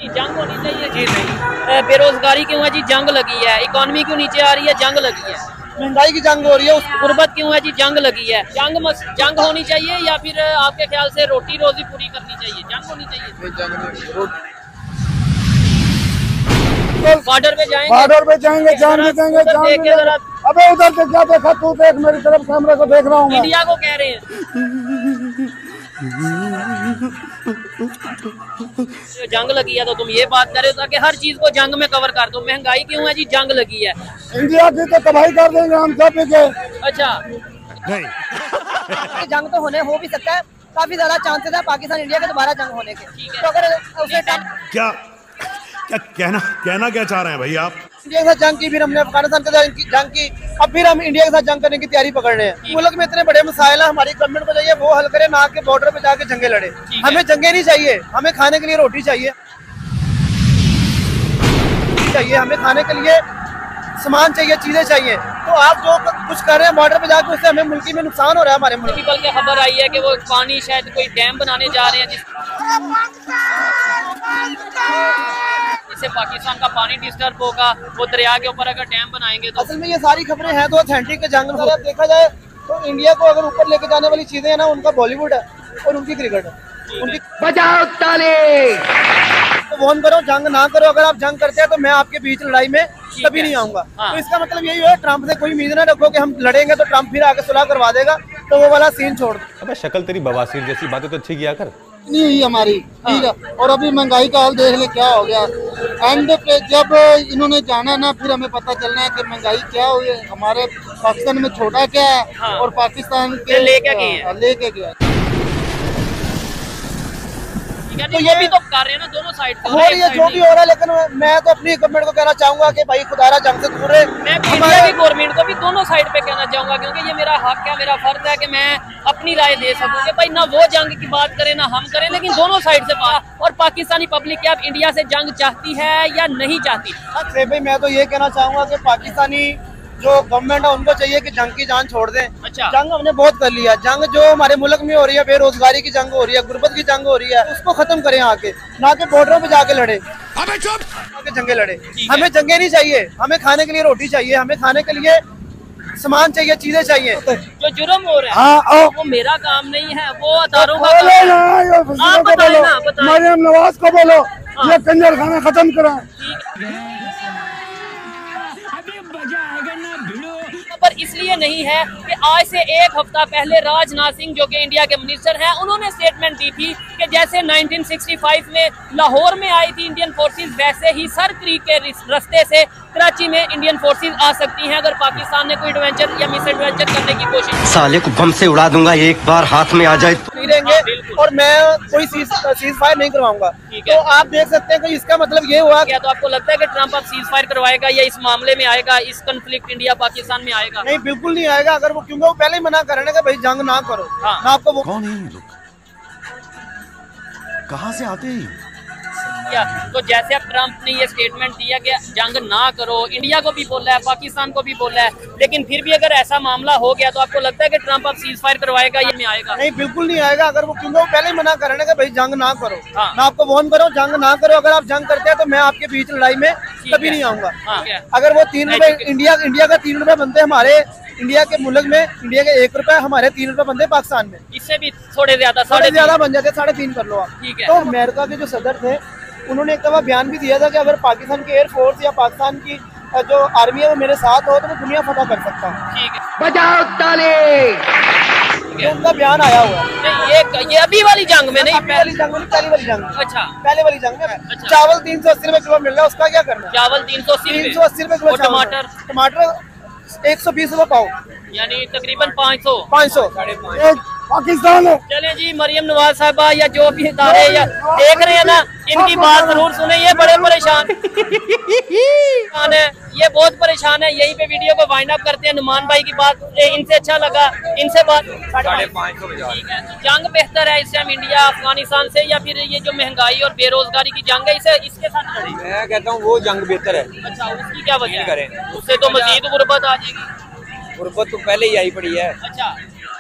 जी, जंग होनी चाहिए जी नहीं। बेरोजगारी क्यों है जी? जंग लगी है। इकोनॉमी क्यों नीचे आ रही है? जंग लगी है। महंगाई की जंग हो रही है। गुर्बत क्यों है जी? जंग लगी है। जंग होनी चाहिए या फिर आपके ख्याल से रोटी रोजी पूरी करनी चाहिए? जंग होनी चाहिए। बॉर्डर पे जाएंगे, बॉर्डर पे जाएंगे, जान भी देंगे, जान भी देंगे। अबे उधर से क्या देखा तू? देख मेरी तरफ, कैमरे को देख रहा हूँ। इंडिया को कह रहे हैं जंग लगी है, तो तुम ये बात कर रहे हो ताकि हर चीज को जंग में कवर कर दो। महंगाई क्यों है जी? जंग लगी है। इंडिया की तो तबाही कर देंगे हम सब के। अच्छा नहीं जंग तो होने हो भी सकता है, काफी ज्यादा चांसेस है पाकिस्तान इंडिया के दोबारा जंग होने के। तो अगर उसे क्या कहना क्या चाह रहे हैं भाई आप? इंडिया के साथ जंग की, फिर हमने अफगानिस्तान के साथ जंग की, अब फिर हम इंडिया के साथ जंग करने की तैयारी पकड़ रहे हैं। मुल्क में इतने बड़े मसाइल है, हमारी गवर्नमेंट को चाहिए वो हल करे, ना के बॉर्डर पे जाके जंगे लड़े। हमें जंगे नहीं चाहिए, हमें खाने के लिए रोटी चाहिए, हमें खाने के लिए सामान चाहिए, चीजें चाहिए। तो आप जो कुछ कर रहे हैं बॉर्डर पे जाके, उससे हमें मुल्की में नुकसान हो रहा है। हमारे मुल्क कल के खबर आई है कि वो पानी शायद कोई डैम बनाने जा रहे हैं जिससे पाकिस्तान का पानी डिस्टर्ब होगा। वो दरिया के ऊपर अगर डैम बनाएंगे तो असल में ये सारी खबरें हैं तो ऑथेंटिक जंग में देखा जाए तो इंडिया को अगर ऊपर लेके जाने वाली चीजें है ना, उनका बॉलीवुड है और उनकी क्रिकेट है। उनकी बजाओ ताली, तो फोन करो, जंग ना करो। अगर आप जंग करते हैं तो मैं आपके बीच लड़ाई में कभी नहीं आऊंगा। तो इसका मतलब यही है, ट्रम्प से कोई उम्मीद ना रखो कि हम लड़ेंगे तो ट्रम्प फिर आके सुलह करवा देगा, तो वो वाला सीन छोड़ दो। अबे शक्ल तेरी बवासीर जैसी बातें तो अच्छी किया कर। नहीं हुई हमारी, ठीक है। और अभी महंगाई का हाल देख ले क्या हो गया। एंड पे जब इन्होंने जाना ना, फिर हमें पता चलना है कि महंगाई क्या हुई है, हमारे पाकिस्तान में छोटा क्या है और पाकिस्तान के लेके गया। तो ये भी तो कर रहे हैं ना, दोनों साइड से हो रही है जो भी हो रहा है। लेकिन मैं तो अपनी गवर्नमेंट को कहना चाहूंगा कि भाई खुदारा जंग से दूर रहे। मैं इंडिया की गवर्नमेंट को भी दोनों साइड पे कहना चाहूंगा, क्योंकि ये मेरा हक है, मेरा फर्ज है कि मैं अपनी राय दे सकूं कि भाई ना वो जंग की बात करें ना हम करें, लेकिन दोनों साइड से बात। और पाकिस्तानी पब्लिक क्या अब इंडिया से जंग चाहती है या नहीं चाहती? भाई मैं तो ये कहना चाहूंगा कि पाकिस्तानी जो गवर्नमेंट है उनको चाहिए कि जंग की जान छोड़ दें। अच्छा। जंग हमने बहुत कर लिया। जंग जो हमारे मुल्क में हो रही है, बेरोजगारी की जंग हो रही है, गुर्बत की जंग हो रही है, उसको खत्म करें आके, ना कि बॉर्डरों पे जाके लड़े, आके जंगे लड़े। हमें जंगे नहीं चाहिए, हमें खाने के लिए रोटी चाहिए, हमें खाने के लिए सामान चाहिए, चीजें चाहिए। जो जुर्म हो रहा है वो मेरा काम नहीं है, वो अदारों का काम है। आप बताएं ना, बताएं। मरियम नवाज को बोलो ये कंजर खाना खत्म कराएं। पर इसलिए नहीं है कि आज से एक हफ्ता पहले राजनाथ सिंह जो कि इंडिया के मिनिस्टर हैं, उन्होंने स्टेटमेंट दी थी कि जैसे 1965 में लाहौर में आई थी इंडियन फोर्सेस, वैसे ही सर क्रीक के रास्ते से कराची में इंडियन फोर्सेस आ सकती हैं अगर पाकिस्तान ने कोई एडवेंचर या मिस एडवेंचर करने की कोशिश। साले को बम से उड़ा दूंगा एक बार हाथ में आ जाए तो। नहीं रहेंगे और मैं कोई सीज फायर नहीं करवाऊंगा। तो आप देख सकते हैं कि इसका मतलब ये हुआ। क्या तो आपको लगता है कि ट्रंप अब सीज फायर करवाएगा या इस मामले में आएगा, इस कन्फ्लिक्ट इंडिया पाकिस्तान में आएगा? नहीं, बिल्कुल नहीं आएगा। अगर वो, क्योंकि वो पहले ही मना कर रहे हैं कि भाई जंग ना करो। ना आपको वो कौन है ये लोग? कहाँ से आते हैं? तो जैसे अब ट्रंप ने ये स्टेटमेंट दिया कि जंग ना करो, इंडिया को भी बोला है, पाकिस्तान को भी बोला है, लेकिन फिर भी अगर ऐसा मामला हो गया तो आपको लगता है कि ट्रंप अब सीज फायर करवाएगा या नहीं आएगा? नहीं, बिल्कुल नहीं आएगा। अगर वो, क्योंकि वो पहले ही मना कर रहे हैं कि भाई जंग ना करो। मैं आपको वार्न करो, जंग ना करो। अगर आप जंग करते हैं तो मैं आपके बीच लड़ाई में कभी नहीं आऊंगा। अगर वो 3 रुपए इंडिया का 3 रुपए बनते हमारे इंडिया के मुल्क में, इंडिया के 1 रुपए, हमारे 3 रुपए बनते पाकिस्तान में। इससे भी थोड़े ज्यादा बन जाते, 3.5 कर लो आप। तो अमेरिका के जो सदर थे उन्होंने एक दफा बयान भी दिया था कि अगर पाकिस्तान की एयरफोर्स या पाकिस्तान की जो आर्मी है वो मेरे साथ हो तो मैं दुनिया फतह कर सकता हूँ। ठीक है, बजाओ ताली। ये उनका बयान आया हुआ है। ये अभी वाली जंग में नहीं, पहली वाली जंग में, पहली वाली जंग। अच्छा, पहले वाली जंग में। चावल 380 रुपए किलो मिल रहा है, उसका क्या करना? चावल 380 रुपए किलो। टमाटर 120 रुपए पाओ, यानी तकरीबन 500 पाकिस्तान है। चले जी, मरियम नवाज साहबा या जो भी इदारे या देख रहे हैं ना, इनकी बात जरूर सुने। ये बड़े परेशान है, ये बहुत परेशान है। यहीं पे वीडियो को वाइंड अप करते हैं। नुमान भाई की बात इनसे अच्छा लगा, इनसे बात 550। ठीक है, जंग बेहतर है इस टाइम इंडिया अफगानिस्तान से, या फिर ये जो महंगाई और बेरोजगारी की जंग है इसे इसके साथ लड़े? मैं कहता हूँ वो जंग बेहतर है। अच्छा, उसकी क्या वजह करें? उससे तो मजीद गुर्बत आ जाएगी। गुर्बत तो पहले ही आई पड़ी है। अच्छा,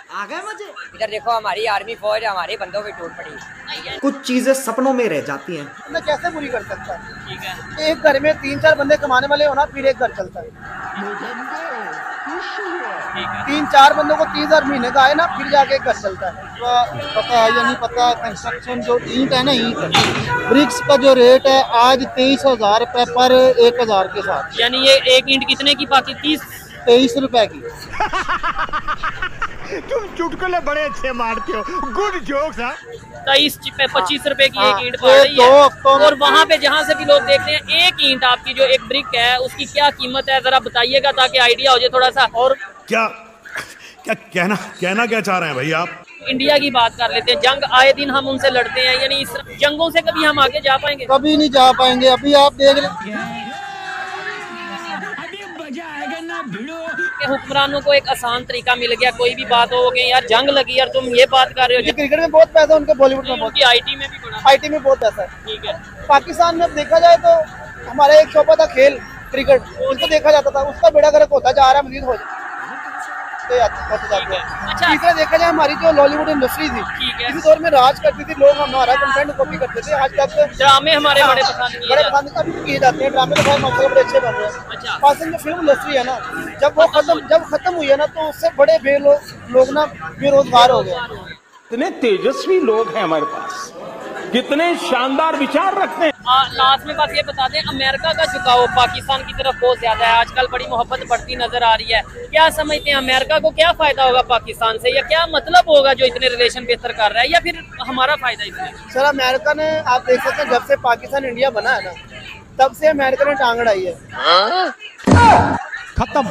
आ गए मजे। इधर देखो हमारी आर्मी फौज हमारे बंदों पे टूट पड़ी। कुछ चीजें सपनों में रह जाती हैं। मैं कैसे पूरी कर सकता है? ठीक है। एक घर में 3-4 बंदे कमाने वाले होना, फिर एक घर चलता है। 3-4 बंदों को 30,000 महीने का आए ना, फिर जाके एक घर चलता है। पता है या नहीं पता, कंस्ट्रक्शन जो ईंट है ना, ईंट ब्रिक्स का जो रेट है आज 23,000 रुपए पर 1,000 के साथ। यानी ये एक ईंट कितने की पाकी? 23 रुपए की। तुम चुटकुले बड़े अच्छे मारते हो, गुड जोक्स। 25 रुपए की एक ईंट पड़ रही है। और वहाँ पे जहाँ से भी लोग देखते हैं, एक ईंट आपकी जो एक ब्रिक है उसकी क्या कीमत है, जरा बताइएगा ताकि आइडिया हो जाए थोड़ा सा। और क्या क्या कहना क्या चाह रहे हैं भाई आप? इंडिया की बात कर लेते हैं। जंग आए दिन हम उनसे लड़ते हैं, यानी इस जंगों से कभी हम आगे जा पाएंगे? कभी नहीं जा पाएंगे। अभी आप देख लें, हुक्मरानों को एक आसान तरीका मिल गया, कोई भी बात हो गई यार जंग लगी यार तुम ये बात कर रहे हो। क्रिकेट में बहुत पैसा, उनके बॉलीवुड में बहुत, आईटी में भी बड़ा, आईटी में बहुत पैसा है। ठीक है। पाकिस्तान में अब देखा जाए तो हमारा एक शोबा था खेल क्रिकेट, उसको देखा जाता था, उसका बेड़ा गर्क होता जा रहा है, मजीद हो अच्छा। तीसरा देखा जाए हमारी जो बॉलीवुड इंडस्ट्री थी, इसी दौर में राज करती थी, लोग हमारा कंटेंट कॉपी करते थे। आज तक ड्रामे हमारे बड़े पसंद किए जाते हैं, ड्रामे तो माशाल्लाह बड़े अच्छे बन रहे हैं। अच्छा। पाकिस्तान जो फिल्म इंडस्ट्री है ना, जब खत्म हुई है ना, तो उससे बड़े लोग ना बेरोजगार हो गए। कितने तेजस्वी लोग हैं हमारे पास, कितने शानदार विचार रखते हैं। लास्ट में बस ये बता दें, अमेरिका का झुकाव पाकिस्तान की तरफ बहुत ज्यादा है आजकल, बड़ी मोहब्बत बढ़ती नजर आ रही है। क्या समझते हैं अमेरिका को क्या फायदा होगा पाकिस्तान से, या क्या मतलब होगा जो इतने रिलेशन बेहतर कर रहा है, या फिर हमारा फायदा इसमें? सर अमेरिका ने, आप देख सकते हैं, जब से पाकिस्तान इंडिया बना है ना, तब से अमेरिका ने टांग अड़ाई है। खत्म।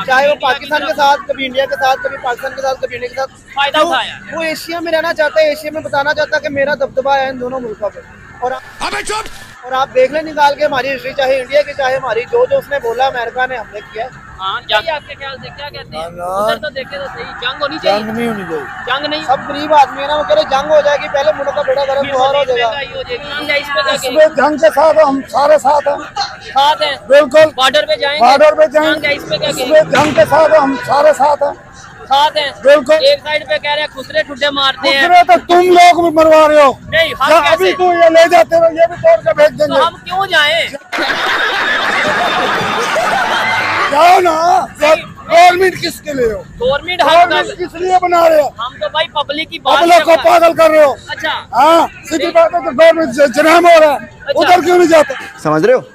चाहे वो पाकिस्तान के साथ, कभी इंडिया के साथ, कभी पाकिस्तान के साथ, कभी इंडिया के साथ फायदा उठाया। वो एशिया में रहना चाहता है, एशिया में बताना चाहता है कि मेरा दबदबा है इन दोनों मुल्कों पे। और आप देख लें निकाल के हमारी हिस्ट्री, चाहे इंडिया की चाहे हमारी, जो उसने बोला अमेरिका ने हमने किया। हाँ, आपके ख्याल से क्या कहते हैं? उधर तो देखे तो सही, जंग होनी चाहिए। जंग नहीं होनी चाहिए। जंग नहीं, सब गरीब आदमी है ना, वो कह रहे जंग हो जाएगी, पहले मुल्क का बेड़ा गर्क बुहार हो जाएगा। इसमें जंग के साथ हम सारे साथ हैं, साथ हैं, बिल्कुल। बॉर्डर पे जाएंगे, बॉर्डर पे जाएंगे, इसमें जंग के साथ हम सारे साथ हैं, साथ हैं, बिल्कुल। एक साइड पे कह रहे हैं खुसरे ठुड्डे मारते हैं, दूसरे तो तुम लोग भी मरवा रहे हो। नहीं, हम कैसे? अभी तो ये ले जाते हो, ये भी तोड़ के भेज देंगे। तो हम क्यों जाएं? जाओ ना। गवर्नमेंट किसके लिए हो? गवर्नमेंट किस लिए बना रहे हो? हम तो भाई पब्लिक की बात पब्लिक को पागल कर रहे हो। अच्छा। हाँ, सीधी बात है कि गवर्नमेंट जनाम हो रहा है, उधर क्यों नहीं जाते? समझ रहे हो आप?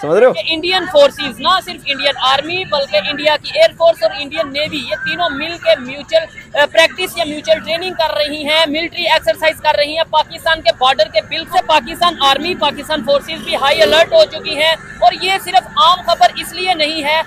समझ रहे हो? इंडियन फोर्सेस, ना सिर्फ इंडियन आर्मी बल्कि इंडिया की एयरफोर्स और इंडियन नेवी, ये तीनों मिल के म्यूचुअल प्रैक्टिस या म्यूचुअल ट्रेनिंग कर रही हैं, मिलिट्री एक्सरसाइज कर रही हैं पाकिस्तान के बॉर्डर के बिल्कुल से। पाकिस्तान आर्मी, पाकिस्तान फोर्सेस भी हाई अलर्ट हो चुकी हैं। और ये सिर्फ आम खबर इसलिए नहीं है